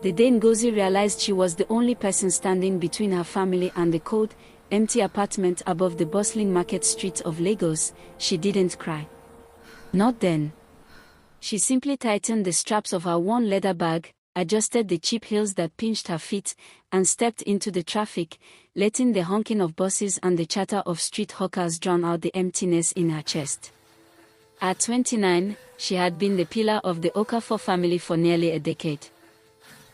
The day Ngozi realized she was the only person standing between her family and the cold, empty apartment above the bustling market street of Lagos, she didn't cry. Not then. She simply tightened the straps of her worn leather bag, adjusted the cheap heels that pinched her feet, and stepped into the traffic, letting the honking of buses and the chatter of street hawkers drown out the emptiness in her chest. At 29, she had been the pillar of the Okafor family for nearly a decade.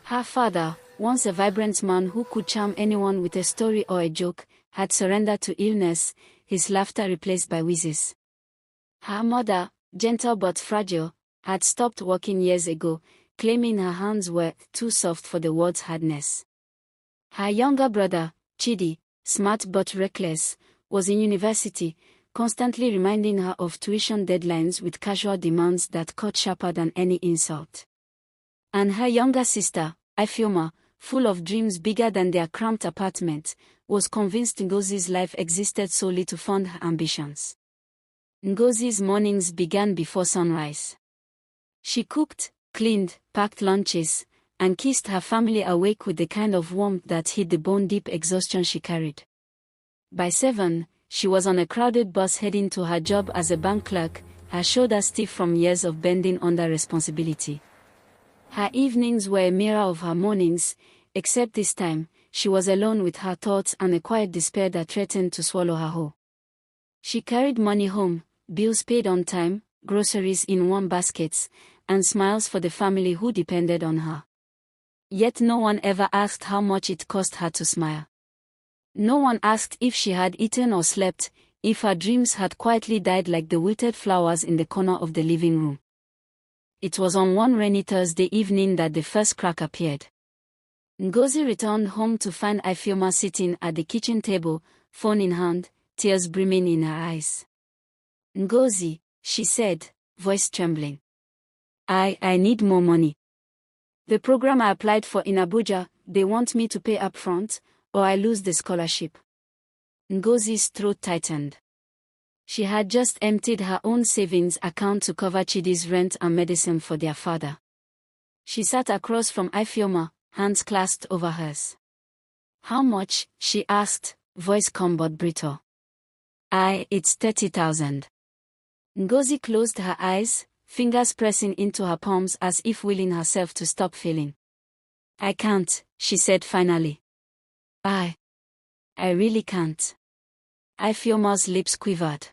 Her father, once a vibrant man who could charm anyone with a story or a joke, had surrendered to illness, his laughter replaced by wheezes. Her mother, gentle but fragile, had stopped walking years ago, claiming her hands were too soft for the world's hardness. Her younger brother, Chidi, smart but reckless, was in university, constantly reminding her of tuition deadlines with casual demands that cut sharper than any insult. And her younger sister, Ifeoma, full of dreams bigger than their cramped apartment, was convinced Ngozi's life existed solely to fund her ambitions. Ngozi's mornings began before sunrise. She cooked, cleaned, packed lunches, and kissed her family awake with the kind of warmth that hid the bone-deep exhaustion she carried. By 7, she was on a crowded bus heading to her job as a bank clerk, her shoulders stiff from years of bending under responsibility. Her evenings were a mirror of her mornings, except this time, she was alone with her thoughts and a quiet despair that threatened to swallow her whole. She carried money home, bills paid on time, groceries in warm baskets, and smiles for the family who depended on her. Yet no one ever asked how much it cost her to smile. No one asked if she had eaten or slept, if her dreams had quietly died like the wilted flowers in the corner of the living room. It was on one rainy Thursday evening that the first crack appeared. Ngozi returned home to find Ifeoma sitting at the kitchen table, phone in hand, tears brimming in her eyes. "Ngozi," she said, voice trembling. I need more money. The program I applied for in Abuja, they want me to pay upfront, or I lose the scholarship." Ngozi's throat tightened. She had just emptied her own savings account to cover Chidi's rent and medicine for their father. She sat across from Ifeoma, hands clasped over hers. "How much?" she asked, voice calm but brittle. It's 30,000. Ngozi closed her eyes, fingers pressing into her palms as if willing herself to stop feeling. "I can't," she said finally. I really can't." Ifeoma's lips quivered.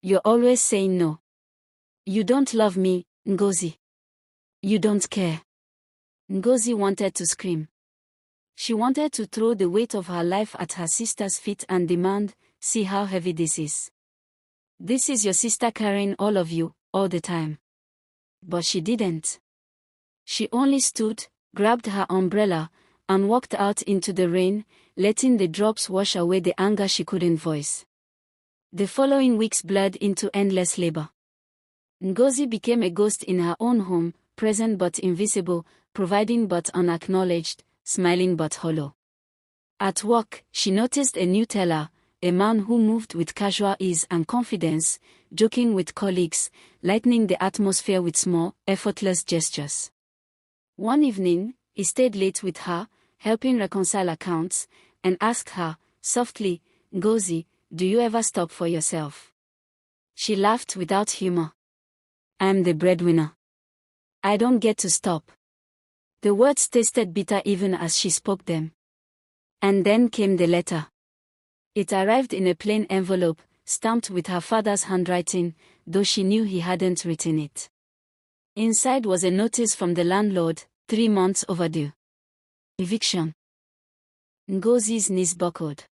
"You're always saying no. You don't love me, Ngozi. You don't care." Ngozi wanted to scream. She wanted to throw the weight of her life at her sister's feet and demand, "See how heavy this is. This is your sister carrying all of you, all the time." But she didn't. She only stood, grabbed her umbrella, and walked out into the rain, letting the drops wash away the anger she couldn't voice. The following weeks blurred into endless labor. Ngozi became a ghost in her own home, present but invisible, providing but unacknowledged, smiling but hollow. At work, she noticed a new teller, a man who moved with casual ease and confidence, joking with colleagues, lightening the atmosphere with small, effortless gestures. One evening, he stayed late with her, helping reconcile accounts, and asked her, softly, "Ngozi, do you ever stop for yourself?" She laughed without humor. "I'm the breadwinner. I don't get to stop." The words tasted bitter even as she spoke them. And then came the letter. It arrived in a plain envelope, stamped with her father's handwriting, though she knew he hadn't written it. Inside was a notice from the landlord, 3 months overdue. Eviction. Ngozi's knees buckled.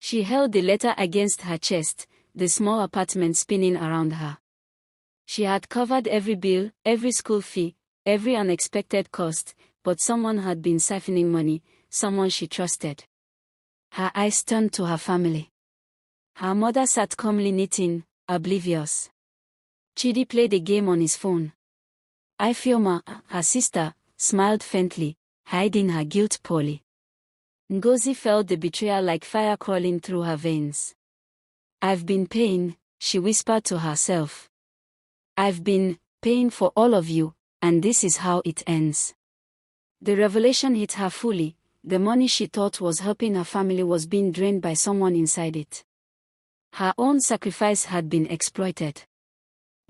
She held the letter against her chest, the small apartment spinning around her. She had covered every bill, every school fee, every unexpected cost, but someone had been siphoning money, someone she trusted. Her eyes turned to her family. Her mother sat calmly knitting, oblivious. Chidi played a game on his phone. Ifeoma, her sister, smiled faintly, hiding her guilt poorly. Ngozi felt the betrayal like fire crawling through her veins. "I've been paying," she whispered to herself. "I've been paying for all of you, and this is how it ends." The revelation hit her fully. The money she thought was helping her family was being drained by someone inside it. Her own sacrifice had been exploited.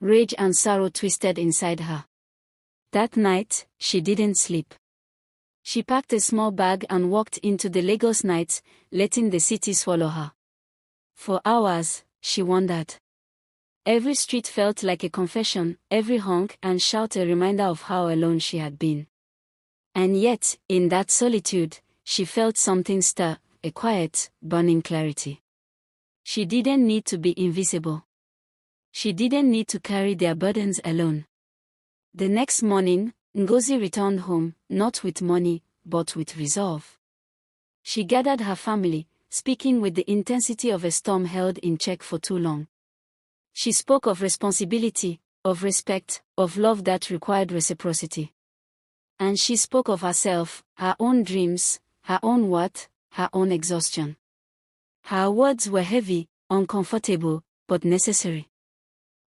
Rage and sorrow twisted inside her. That night, she didn't sleep. She packed a small bag and walked into the Lagos night, letting the city swallow her. For hours, she wandered. Every street felt like a confession, every honk and shout a reminder of how alone she had been. And yet, in that solitude, she felt something stir, a quiet, burning clarity. She didn't need to be invisible. She didn't need to carry their burdens alone. The next morning, Ngozi returned home, not with money, but with resolve. She gathered her family, speaking with the intensity of a storm held in check for too long. She spoke of responsibility, of respect, of love that required reciprocity. And she spoke of herself, her own dreams, her own worth, her own exhaustion. Her words were heavy, uncomfortable, but necessary.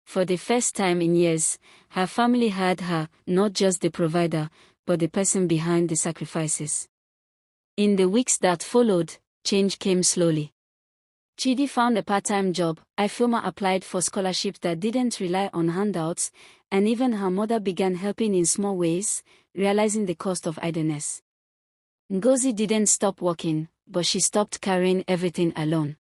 For the first time in years, her family heard her, not just the provider, but the person behind the sacrifices. In the weeks that followed, change came slowly. Chidi found a part-time job, Ifeoma applied for scholarships that didn't rely on handouts, and even her mother began helping in small ways, realizing the cost of idleness. Ngozi didn't stop working, but she stopped carrying everything alone.